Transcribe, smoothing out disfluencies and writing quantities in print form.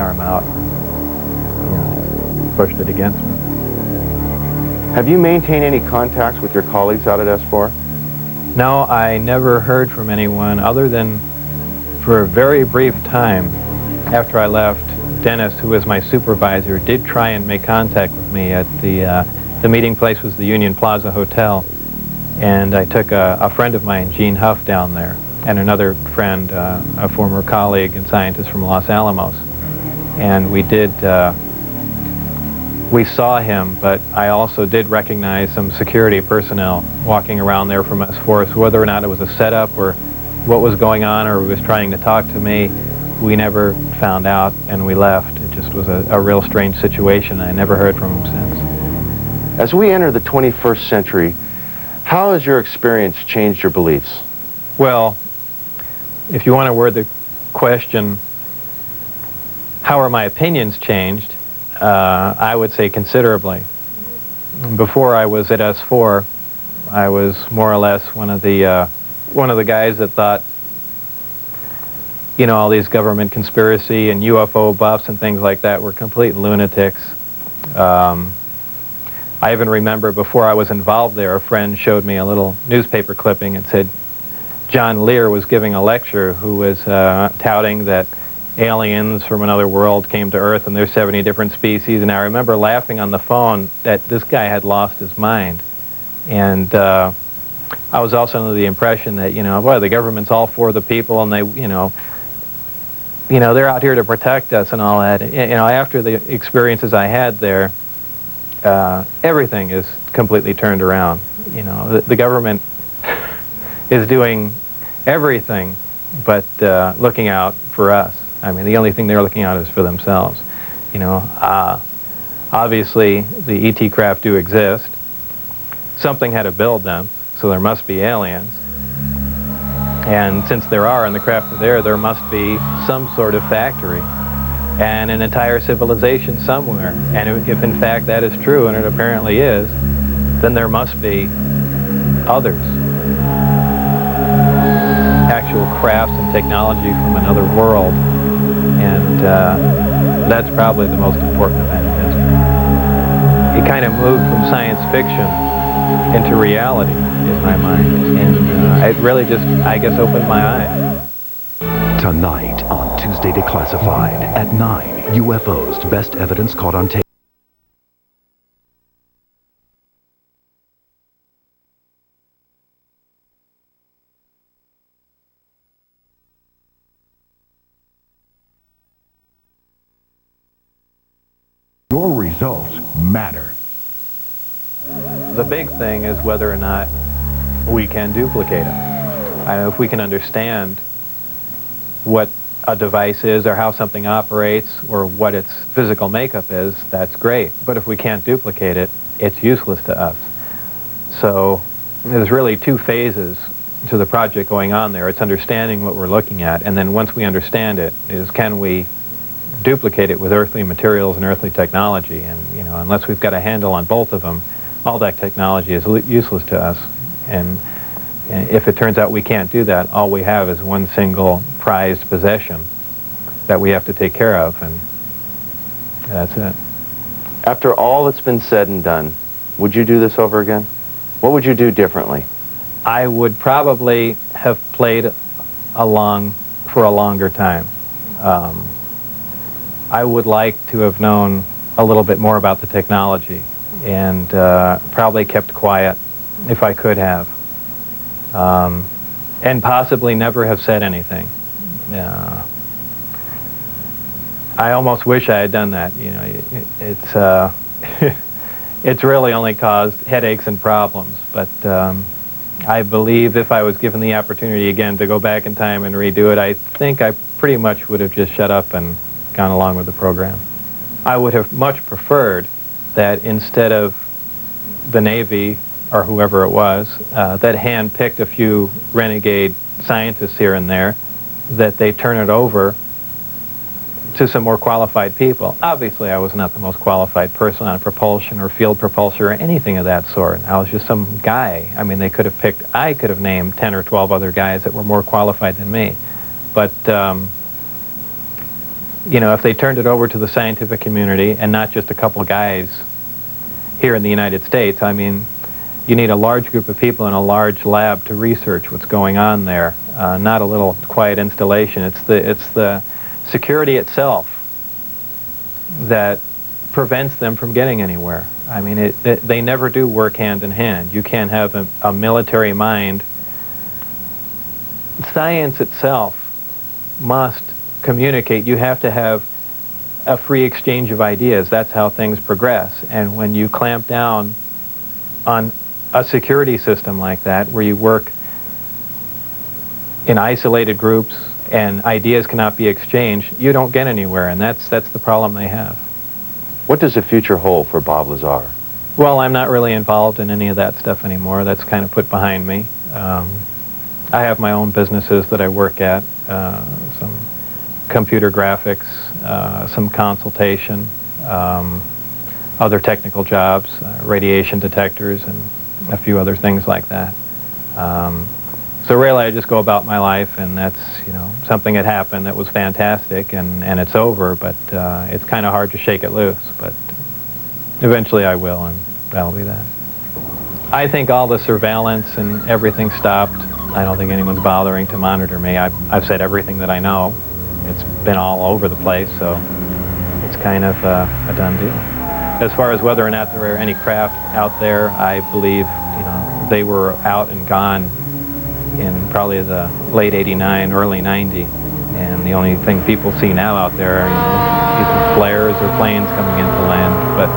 arm out, just pushed it against me. Have you maintained any contacts with your colleagues out at S4? No, I never heard from anyone other than for a very brief time after I left. Dennis, who was my supervisor, did try and make contact with me at the meeting place was the Union Plaza Hotel, and I took a friend of mine, Gene Huff, down there, and another friend, a former colleague and scientist from Los Alamos, and we saw him, but I also did recognize some security personnel walking around there from S4, so whether or not it was a setup or what was going on or he was trying to talk to me, we never found out, and we left. It just was a real strange situation. I never heard from him since. As we enter the 21st century, how has your experience changed your beliefs? Well, if you want to word the question, how are my opinions changed? I would say considerably. Before I was at S4, I was more or less one of the guys that thought, you know, all these government conspiracy and UFO buffs and things like that were complete lunatics. I even remember before I was involved there, a friend showed me a little newspaper clipping. It said John Lear was giving a lecture who was touting that aliens from another world came to Earth and there's 70 different species, and I remember laughing on the phone that this guy had lost his mind. And I was also under the impression that, you know, boy, the government's all for the people, and they, you know, they're out here to protect us and all that. You know, after the experiences I had there, everything is completely turned around. You know, the government is doing everything but looking out for us. I mean, the only thing they're looking out is for themselves. You know, obviously the ET craft do exist. Something had to build them, so there must be aliens. And since there are, and the craft are there must be some sort of factory and an entire civilization somewhere. And if in fact that is true, and it apparently is, then there must be others. Actual crafts and technology from another world. And that's probably the most important event in history. It kind of moved from science fiction into reality in my mind, and it really just, I guess, opened my eyes. Tonight on Tuesday Declassified at 9, UFOs, best evidence caught on tape. Your results matter. The big thing is whether or not we can duplicate them. If we can understand what a device is or how something operates or what its physical makeup is, that's great. But if we can't duplicate it, it's useless to us. So there's really two phases to the project going on there. It's understanding what we're looking at, and then once we understand it, is can we duplicate it with earthly materials and earthly technology? And, you know, unless we've got a handle on both of them, all that technology is useless to us. And if it turns out we can't do that, all we have is one single prized possession that we have to take care of, and that's it. After all that's been said and done, would you do this over again? What would you do differently? I would probably have played along for a longer time. I would like to have known a little bit more about the technology, and probably kept quiet if I could have, and possibly never have said anything. I almost wish I had done that. You know, it's it's really only caused headaches and problems. But I believe if I was given the opportunity again to go back in time and redo it, I think I pretty much would have just shut up and gone along with the program. I would have much preferred that instead of the Navy or whoever it was that hand-picked a few renegade scientists here and there, that they turn it over to some more qualified people. Obviously, I was not the most qualified person on propulsion or field propulsion or anything of that sort. I was just some guy. I mean, they could have picked, I could have named 10 or 12 other guys that were more qualified than me. But you know, if they turned it over to the scientific community and not just a couple guys here in the United States, I mean, you need a large group of people in a large lab to research what's going on there, not a little quiet installation. It's the security itself that prevents them from getting anywhere. I mean, they never do work hand in hand. You can't have a military mind. Science itself must communicate. You have to have a free exchange of ideas. That's how things progress. And when you clamp down on a security system like that, where you work in isolated groups and ideas cannot be exchanged, you don't get anywhere, and that's the problem they have. What does the future hold for Bob Lazar? Well, I'm not really involved in any of that stuff anymore. That's kind of put behind me. I have my own businesses that I work at, some computer graphics, some consultation, other technical jobs, radiation detectors, and a few other things like that. So really I just go about my life, and that's, you know, something that happened that was fantastic, and it's over, but it's kind of hard to shake it loose, but eventually I will, and that'll be that. I think all the surveillance and everything stopped. I don't think anyone's bothering to monitor me. I've said everything that I know. It's been all over the place, so it's kind of a done deal. As far as whether or not there are any craft out there, I believe, you know, they were out and gone in probably the late '89, early '90, and the only thing people see now out there are, you know, either flares or planes coming into land, but